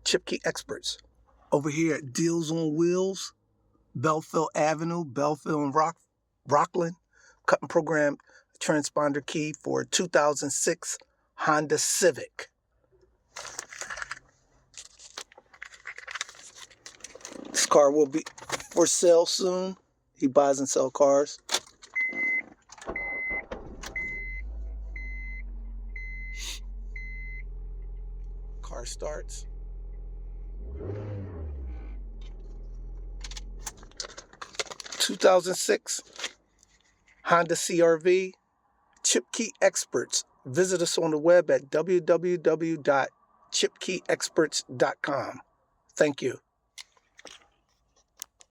ChipKey experts over here at Deals on Wheels, Belfield Avenue, Belfield and Rockland. Cut and programmed transponder key for a 2006 Honda Civic. This car will be for sale soon. He buys and sells cars. Car starts. (2006) Honda CRV. ChipKey experts. Visit us on the web at www.chipkeyexperts.com. Thank you.